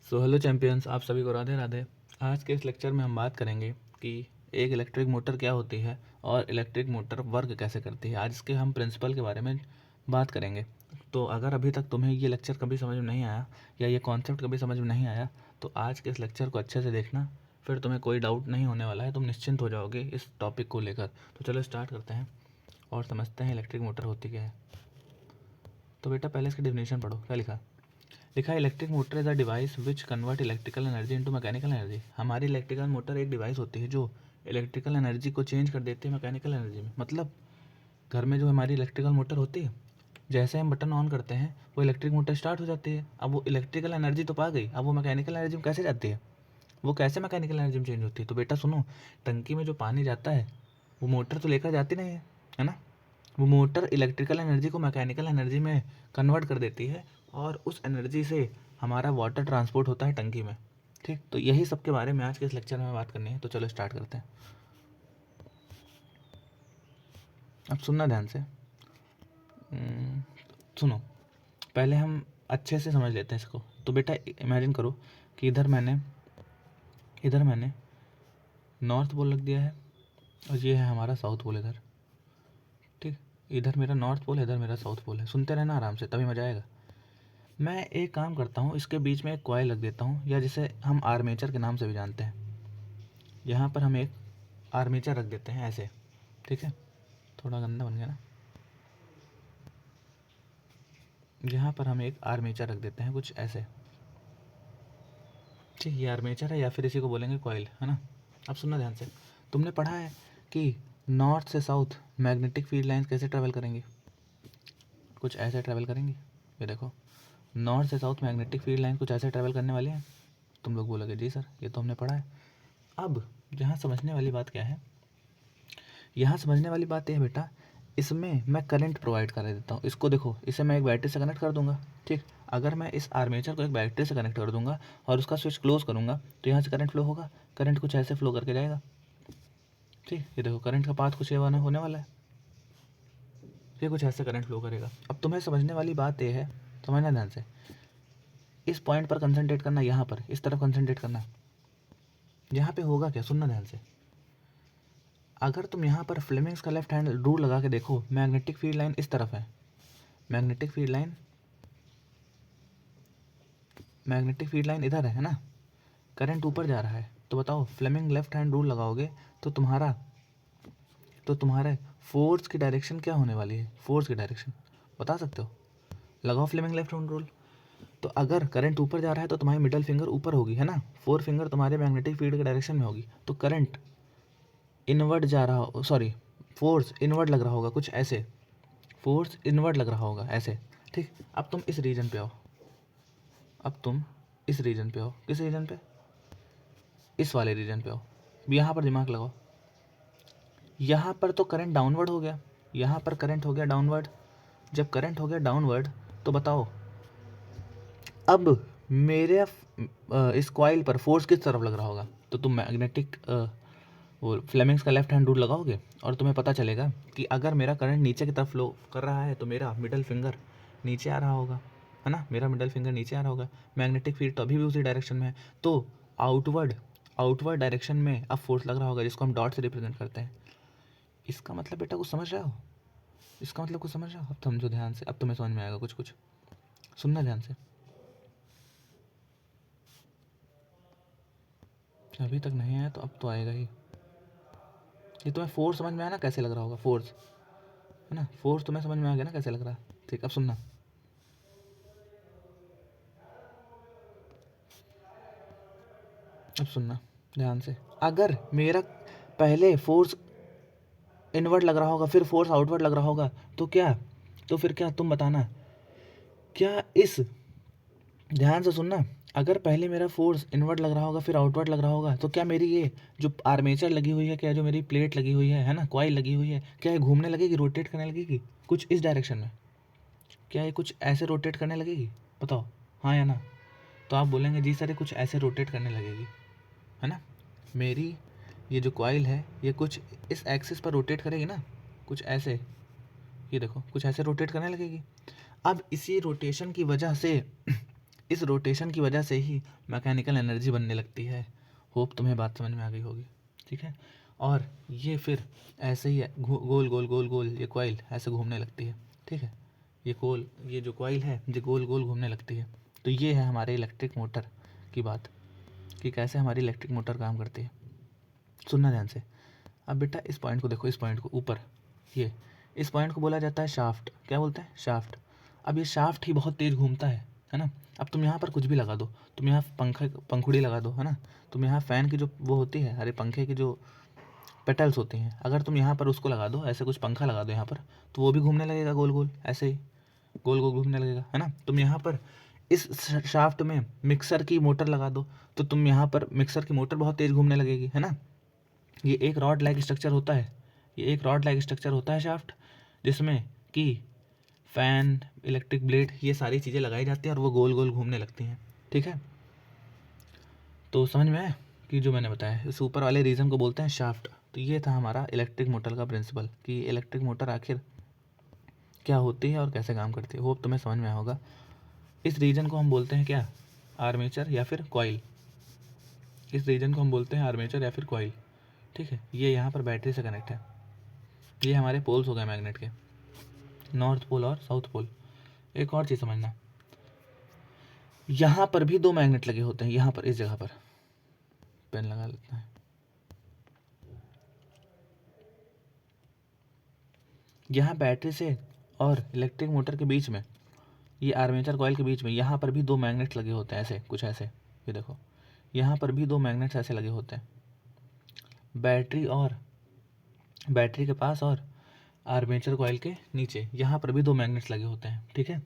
So hello champions, आप सभी को राधे राधे। आज के इस लेक्चर में हम बात करेंगे कि एक इलेक्ट्रिक मोटर क्या होती है और इलेक्ट्रिक मोटर वर्क कैसे करती है। आज इसके हम प्रिंसिपल के बारे में बात करेंगे। तो अगर अभी तक तुम्हें ये लेक्चर कभी समझ में नहीं आया या ये कॉन्सेप्ट कभी समझ में नहीं आया तो आज के इस लेक्चर को अच्छे से देखना, फिर तुम्हें कोई डाउट नहीं होने वाला है, तुम निश्चिंत हो जाओगे इस टॉपिक को लेकर। तो चलो स्टार्ट करते हैं और समझते हैं इलेक्ट्रिक मोटर होती क्या है। तो बेटा पहले इसकी डेफिनेशन पढ़ो। क्या लिखा है? Electric motor is a device which convert electrical energy into mechanical energy. हमारी इलेक्ट्रिकल मोटर एक डिवाइस होती है जो इलेक्ट्रिकल एनर्जी को चेंज कर देती है मैकेनिकल एनर्जी में। मतलब घर में जो हमारी इलेक्ट्रिकल मोटर होती है, जैसे हम बटन ऑन करते हैं वो इलेक्ट्रिक मोटर स्टार्ट हो जाती है। अब वो इलेक्ट्रिकल एनर्जी तो पा गई, अब वो मैकेनिकल एनर्जी में कैसे जाती है, वो कैसे मैकेनिकल एनर्जी में चेंज होती है? तो बेटा सुनो, टंकी में जो पानी जाता है वो मोटर तो लेकर जाती नहीं है ना। वो मोटर इलेक्ट्रिकल एनर्जी को मैकेनिकल एनर्जी में कन्वर्ट कर देती है और उस एनर्जी से हमारा वाटर ट्रांसपोर्ट होता है टंकी में। ठीक, तो यही सब के बारे में आज के इस लेक्चर में बात करनी है। तो चलो स्टार्ट करते हैं। अब सुनना ध्यान से। सुनो, पहले हम अच्छे से समझ लेते हैं इसको। तो बेटा इमेजिन करो कि इधर मैंने नॉर्थ पोल रख दिया है और ये है हमारा साउथ पोल इधर। ठीक, इधर मेरा नॉर्थ पोल है, इधर मेरा साउथ पोल है। सुनते रहना आराम से, तभी मजा आएगा। मैं एक काम करता हूँ, इसके बीच में एक कॉइल रख देता हूँ, या जिसे हम आर्मेचर के नाम से भी जानते हैं। यहाँ पर हम एक आर्मेचर रख देते हैं ऐसे। ठीक है, थोड़ा गंदा बन गया ना। यहाँ पर हम एक आर्मेचर रख देते हैं कुछ ऐसे। ठीक, ये आर्मेचर है या फिर इसी को बोलेंगे कॉइल, है ना। अब सुनना ध्यान से। तुमने पढ़ा है कि नॉर्थ से साउथ मैग्नेटिक फील्ड लाइंस कैसे ट्रैवल करेंगी? कुछ ऐसे ट्रैवल करेंगी। ये देखो, नॉर्थ से साउथ मैग्नेटिक फील्ड लाइन कुछ ऐसे ट्रैवल करने वाली है। तुम लोग बोलोगे जी सर ये तो हमने पढ़ा है। अब यहाँ समझने वाली बात क्या है? यहाँ समझने वाली बात यह है बेटा, इसमें मैं करंट प्रोवाइड कर देता हूँ। इसको देखो, इसे मैं एक बैटरी से कनेक्ट कर दूंगा। ठीक, अगर मैं इस आर्मेचर को एक बैटरी से कनेक्ट कर दूंगा और उसका स्विच क्लोज करूंगा तो यहाँ से करंट फ्लो होगा। करंट कुछ ऐसे फ्लो करके जाएगा। ठीक, ये देखो करंट का पाथ कुछ ये होने वाला है। ये कुछ ऐसे करंट फ्लो करेगा। अब तुम्हें समझने वाली बात यह है, समझना ध्यान से, इस पॉइंट पर कंसंट्रेट करना, यहाँ पर इस तरफ कंसंट्रेट करना। यहाँ पे होगा क्या, सुनना ध्यान से। अगर तुम यहाँ पर फ्लेमिंग्स का लेफ्ट हैंड रूल लगा के देखो, मैग्नेटिक फील्ड लाइन इस तरफ है, मैग्नेटिक फील्ड लाइन इधर है ना, करंट ऊपर जा रहा है। तो बताओ, फ्लेमिंग लेफ्ट हैंड रूल लगाओगे तो तुम्हारे फोर्स की डायरेक्शन क्या होने वाली है? फोर्स की डायरेक्शन बता सकते हो? लगाओ फ्लेमिंग लेफ्ट हैंड रूल। तो अगर करंट ऊपर जा रहा है तो तुम्हारी मिडल फिंगर ऊपर होगी, है ना। फोर फिंगर तुम्हारे मैग्नेटिक फील्ड की डायरेक्शन में होगी। तो करंट इनवर्ड जा रहा हो, सॉरी, फोर्स इनवर्ड लग रहा होगा कुछ ऐसे। फोर्स इनवर्ड लग रहा होगा ऐसे। ठीक, अब तुम इस रीजन पे आओ। किस रीजन पे? इस वाले रीजन पे आओ। यहाँ पर दिमाग लगाओ। यहाँ पर तो करंट डाउनवर्ड हो गया, यहाँ पर करंट हो गया डाउनवर्ड। जब करंट हो गया डाउनवर्ड तो बताओ, अब मेरे इस कॉइल पर फोर्स किस तरफ लग रहा होगा? तो तुम मैग्नेटिक वो फ्लेमिंग्स का लेफ्ट हैंड रूल लगाओगे और तुम्हें पता चलेगा कि अगर मेरा करंट नीचे की तरफ फ्लो कर रहा है तो मेरा मिडल फिंगर नीचे आ रहा होगा, है ना। मेरा मिडल फिंगर नीचे आ रहा होगा, मैग्नेटिक फील्ड तो अभी भी उसी डायरेक्शन में है। तो आउटवर्ड डायरेक्शन में अब फोर्स लग रहा होगा, जिसको हम डॉट से रिप्रेजेंट करते हैं। इसका मतलब बेटा कुछ समझ रहे हो? अब समझो ध्यान से, अब तुम्हें समझ में आएगा कुछ कुछ। सुनना ध्यान से। अभी तक नहीं आया तो अब तो आएगा ही। ये तुम्हें फोर्स समझ में आया ना कैसे लग रहा होगा? फोर्स, है ना, फोर्स तुम्हें समझ में आ गया ना कैसे लग रहा है? ठीक, अब सुनना। ध्यान से। अगर मेरा पहले फोर्स इनवर्ड लग रहा होगा फिर फोर्स आउटवर्ड लग रहा होगा तो फिर क्या तुम बताना, क्या इस, ध्यान से सुनना, अगर पहले मेरा फोर्स इनवर्ड लग रहा होगा फिर आउटवर्ड लग रहा होगा तो क्या मेरी ये जो आर्मेचर लगी हुई है, क्या जो मेरी प्लेट लगी हुई है ना, कॉइल लगी हुई है, क्या ये घूमने लगेगी, रोटेट करने लगेगी कुछ इस डायरेक्शन में? क्या ये कुछ ऐसे रोटेट करने लगेगी? बताओ हाँ या ना। तो आप बोलेंगे जी सर ये कुछ ऐसे रोटेट करने लगेगी, है ना। मेरी ये जो कॉइल है ये कुछ इस एक्सिस पर रोटेट करेगी ना, कुछ ऐसे। ये देखो कुछ ऐसे रोटेट करने लगेगी। अब इसी रोटेशन की वजह से इस रोटेशन की वजह से ही मैकेनिकल एनर्जी बनने लगती है। होप तुम्हें बात समझ में आ गई होगी, ठीक है। और ये फिर ऐसे ही गोल गोल गोल गोल ये कॉइल ऐसे घूमने लगती है, ठीक है। ये जो कॉइल है ये गोल गोल घूमने लगती है। तो ये है हमारे इलेक्ट्रिक मोटर की बात कि कैसे हमारी इलेक्ट्रिक मोटर काम करती है। सुनना ध्यान से। अब बेटा इस पॉइंट को देखो, इस पॉइंट को ऊपर, ये इस पॉइंट को बोला जाता है शाफ्ट। क्या बोलते हैं? शाफ्ट। अब ये शाफ्ट ही बहुत तेज़ घूमता है ना। अब तुम यहाँ पर कुछ भी लगा दो, तुम यहाँ पंखुड़ी लगा दो, है ना। तुम यहाँ फ़ैन की जो वो होती है, अरे पंखे की जो पेटल्स होती हैं, अगर तुम यहाँ पर उसको लगा दो, ऐसे कुछ पंखा लगा दो यहाँ पर, तो वो भी घूमने लगेगा गोल गोल, ऐसे ही गोल गोल घूमने लगेगा, है ना। तुम यहाँ पर इस शाफ्ट में मिक्सर की मोटर लगा दो, तो तुम यहाँ पर मिक्सर की मोटर बहुत तेज़ घूमने लगेगी, है ना। ये एक रॉड लाइक स्ट्रक्चर होता है, ये एक रॉड लाइक स्ट्रक्चर होता है शाफ्ट, जिसमें कि फ़ैन, इलेक्ट्रिक ब्लेड, ये सारी चीज़ें लगाई जाती हैं और वो गोल गोल घूमने लगती हैं, ठीक है। तो समझ में आया कि जो मैंने बताया इस ऊपर वाले रीजन को बोलते हैं शाफ्ट। तो ये था हमारा इलेक्ट्रिक मोटर का प्रिंसिपल कि इलेक्ट्रिक मोटर आखिर क्या होती है और कैसे काम करती है। होप तुम्हें समझ में आया होगा। इस रीजन को हम बोलते हैं क्या? आर्मेचर या फिर कॉइल। इस रीजन को हम बोलते हैं आर्मेचर या फिर कॉइल, ठीक है। ये यहाँ पर बैटरी से कनेक्ट है। ये हमारे पोल्स हो गए मैग्नेट के, नॉर्थ पोल और साउथ पोल। एक और चीज़ समझना, यहाँ पर भी दो मैग्नेट लगे होते हैं, यहाँ पर इस जगह पर। पेन लगा लेते हैं। यहाँ बैटरी से और इलेक्ट्रिक मोटर के बीच में, ये आर्मेचर कॉइल के बीच में, यहाँ पर भी दो मैग्नेट्स लगे होते हैं, ऐसे कुछ ऐसे। ये देखो, यहाँ पर भी दो मैग्नेट्स ऐसे लगे होते हैं, बैटरी के पास और आर्मेचर कॉइल के नीचे, यहाँ पर भी दो मैग्नेट्स लगे होते हैं, ठीक है।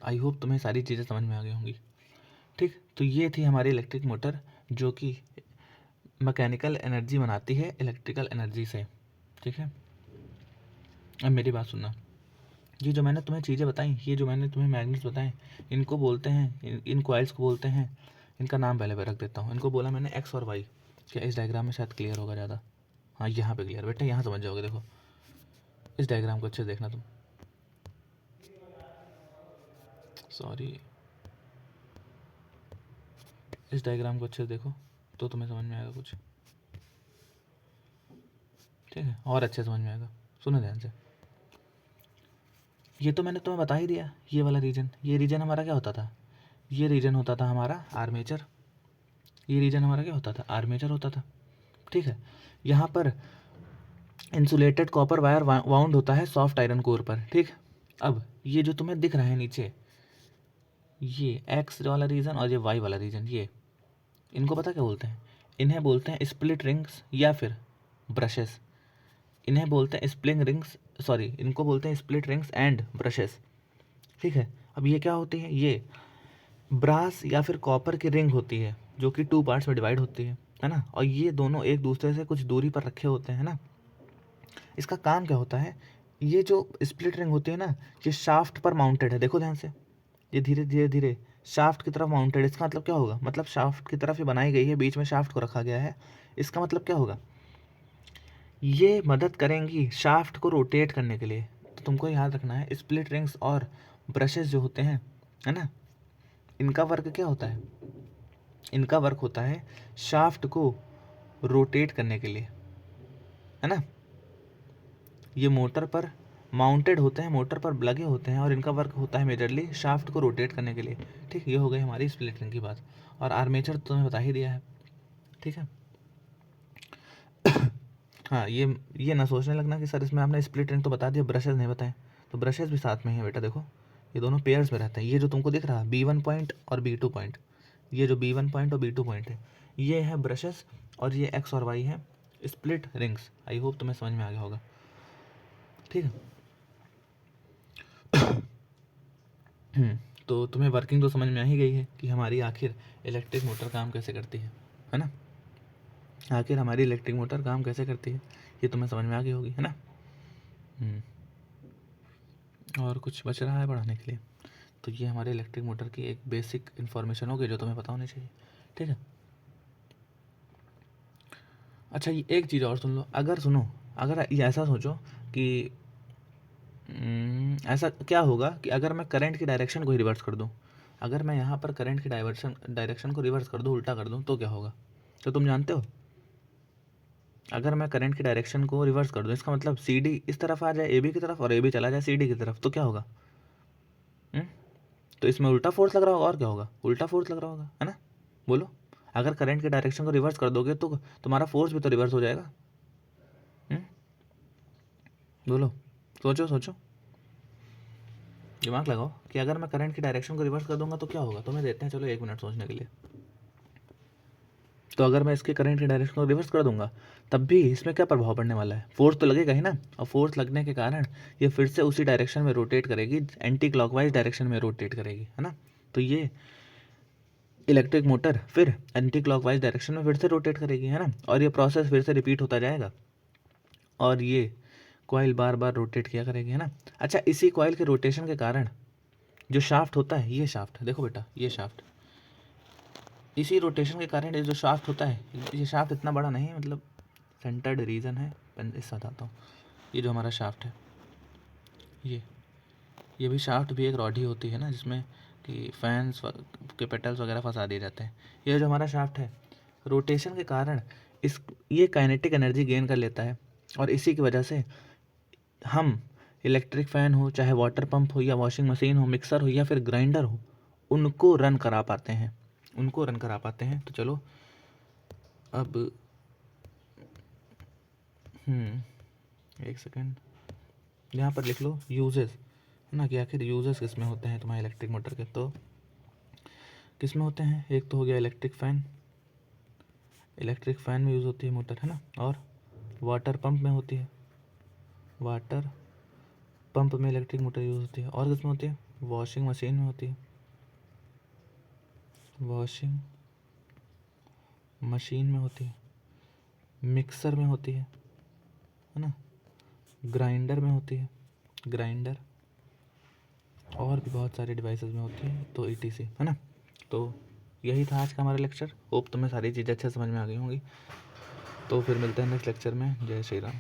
आई होप तुम्हें सारी चीज़ें समझ में आ गई होंगी, ठीक। तो ये थी हमारी इलेक्ट्रिक मोटर जो कि मैकेनिकल एनर्जी बनाती है इलेक्ट्रिकल एनर्जी से, ठीक है। अब मेरी बात सुनना, ये जो मैंने तुम्हें चीज़ें बताई, ये जो मैंने तुम्हें मैग्नेट्स बताए, इनको बोलते हैं, इन कॉइल्स को बोलते हैं, इनका नाम पहले मैं रख देता हूँ। इनको बोला मैंने एक्स और वाई। क्या इस डायग्राम में शायद क्लियर होगा ज़्यादा? हाँ, यहाँ पे क्लियर बेटा, यहाँ समझ जाओगे। देखो इस डायग्राम को अच्छे से देखना तुम, सॉरी, इस डायग्राम को अच्छे से देखो तो तुम्हें समझ में आएगा कुछ, ठीक है, और अच्छे समझ में आएगा। सुनो ध्यान से। ये तो मैंने तुम्हें बता ही दिया, ये वाला रीजन, ये रीजन हमारा क्या होता था? ये रीजन होता था हमारा आर्मेचर। ये रीजन हमारा क्या होता था? आर्मेचर होता था, ठीक है। यहाँ पर इंसुलेटेड कॉपर वायर वाउंड होता है सॉफ्ट आयरन कोर पर, ठीक। अब ये जो तुम्हें दिख रहा है नीचे, ये एक्स वाला रीजन और ये वाई वाला रीजन, ये इनको पता क्या बोलते हैं? इन्हें बोलते हैं स्प्लिट रिंग्स या फिर ब्रशेस। इन्हें बोलते हैं स्प्लिंग रिंग्स, सॉरी, इनको बोलते हैं स्प्लिट रिंग्स एंड ब्रशेस, ठीक है। अब ये क्या होती है? ये ब्रास या फिर कॉपर की रिंग होती है जो कि टू पार्ट्स में डिवाइड होती है ना। और ये दोनों एक दूसरे से कुछ दूरी पर रखे होते हैं ना। इसका काम क्या होता है? ये जो स्प्लिट रिंग होती है ना, ये शाफ्ट पर माउंटेड है। देखो ध्यान से, ये धीरे धीरे धीरे शाफ्ट की तरफ माउंटेड। इसका मतलब क्या होगा? मतलब शाफ्ट की तरफ ये बनाई गई है, बीच में शाफ्ट को रखा गया है। इसका मतलब क्या होगा? ये मदद करेंगी शाफ्ट को रोटेट करने के लिए। तो तुमको याद रखना है, स्प्लिट रिंग्स और ब्रशेस जो होते हैं, है ना, इनका वर्क क्या होता है? इनका वर्क होता है शाफ्ट को रोटेट करने के लिए, है ना। ये मोटर पर माउंटेड होते हैं, मोटर पर लगे होते हैं, और इनका वर्क होता है मेजरली शाफ्ट को रोटेट करने के लिए, ठीक। ये हो गई हमारी स्प्लिट रिंग की बात। और आर्मेचर तो तुम्हें बता ही दिया है, ठीक है। हाँ, ये ना सोचने लगना कि सर इसमें आपने स्प्लिट रिंग तो बता दिया, ब्रशेस नहीं बताए। तो ब्रशेस भी साथ में हैं बेटा, देखो ये दोनों पेयर्स में रहते हैं। ये जो तुमको दिख रहा है B1 पॉइंट और B2 पॉइंट, ये जो B1 पॉइंट और B2 पॉइंट है, ये है ब्रशेस, और ये एक्स और वाई है स्प्लिट रिंग्स। आई होप तुम्हें समझ में आ गया होगा, ठीक है। तो तुम्हें वर्किंग तो समझ में आ ही गई है कि हमारी आखिर इलेक्ट्रिक मोटर काम कैसे करती है ना। आखिर हमारी इलेक्ट्रिक मोटर काम कैसे करती है ये तुम्हें समझ में आ गई होगी, है ना। और कुछ बच रहा है पढ़ाने के लिए? तो ये हमारे इलेक्ट्रिक मोटर की एक बेसिक इन्फॉर्मेशन होगी जो तुम्हें पता होनी चाहिए, ठीक है। अच्छा, ये एक चीज़ और सुन लो। अगर ये ऐसा सोचो कि ऐसा क्या होगा कि अगर मैं करंट की डायरेक्शन को ही रिवर्स कर दूं, अगर मैं यहाँ पर करंट की डायरेक्शन को रिवर्स कर दूँ, उल्टा कर दूँ, तो क्या होगा? तो तुम जानते हो, अगर मैं करंट की डायरेक्शन को रिवर्स कर दूँ, इसका मतलब सी डी इस तरफ आ जाए ए बी की तरफ और ए बी चला जाए सी डी की तरफ, तो क्या होगा? तो इसमें उल्टा फोर्स लग रहा होगा, और क्या होगा? उल्टा फोर्स लग रहा होगा, है ना? बोलो, अगर करंट की डायरेक्शन को रिवर्स कर दोगे तो तुम्हारा फोर्स भी तो रिवर्स हो जाएगा। बोलो, सोचो सोचो, दिमाग लगाओ कि अगर मैं करंट की डायरेक्शन को रिवर्स कर दूंगा तो क्या होगा? तुम्हें देते हैं चलो 1 मिनट सोचने के लिए। तो अगर मैं इसके करंट की डायरेक्शन को रिवर्स कर दूंगा, तब भी इसमें क्या प्रभाव पड़ने वाला है? फोर्स तो लगेगा ही ना, और फोर्स लगने के कारण ये फिर से उसी डायरेक्शन में रोटेट करेगी, एंटी क्लॉकवाइज डायरेक्शन में रोटेट करेगी, है ना? तो ये इलेक्ट्रिक मोटर फिर एंटी क्लॉकवाइज डायरेक्शन में फिर से रोटेट करेगी, है ना? और ये प्रोसेस फिर से रिपीट होता जाएगा और ये कॉइल बार बार रोटेट किया करेगी, है ना? अच्छा, इसी कॉइल के रोटेशन के कारण जो शाफ्ट होता है, ये शाफ्ट देखो बेटा, ये शाफ्ट, इसी रोटेशन के कारण ये जो शाफ्ट होता है, ये शाफ्ट इतना बड़ा नहीं है, मतलब सेंटर्ड रीजन है, इससे बताता हूँ। ये जो हमारा शाफ्ट है, ये भी शाफ्ट भी एक रॉड ही होती है ना, जिसमें कि फैंस के पेटल्स वगैरह फंसा दिए जाते हैं। ये जो हमारा शाफ्ट है, रोटेशन के कारण ये काइनेटिक एनर्जी गेन कर लेता है, और इसी की वजह से हम इलेक्ट्रिक फ़ैन हो, चाहे वाटर पंप हो, या वॉशिंग मशीन हो, मिक्सर हो, या फिर ग्राइंडर हो, उनको रन करा पाते हैं। तो चलो अब एक सेकेंड, यहाँ पर लिख लो यूजेस, है ना, कि आखिर यूजेस किस में होते हैं तुम्हारे इलेक्ट्रिक मोटर के। तो किस में होते हैं? एक तो हो गया इलेक्ट्रिक फ़ैन में यूज़ होती है मोटर, है ना? और वाटर पंप में होती है, वाटर पंप में इलेक्ट्रिक मोटर यूज़ होती है। और किस में होती है? वॉशिंग मशीन में होती है, वॉशिंग मशीन में होती है, मिक्सर में होती है ना, ग्राइंडर में होती है, ग्राइंडर, और भी बहुत सारे डिवाइसेस में होती है, तो ETC, है ना? तो यही था आज का हमारा लेक्चर। होप तुम्हें सारी चीज़ें अच्छे समझ में आ गई होंगी। तो फिर मिलते हैं नेक्स्ट लेक्चर में। जय श्री राम।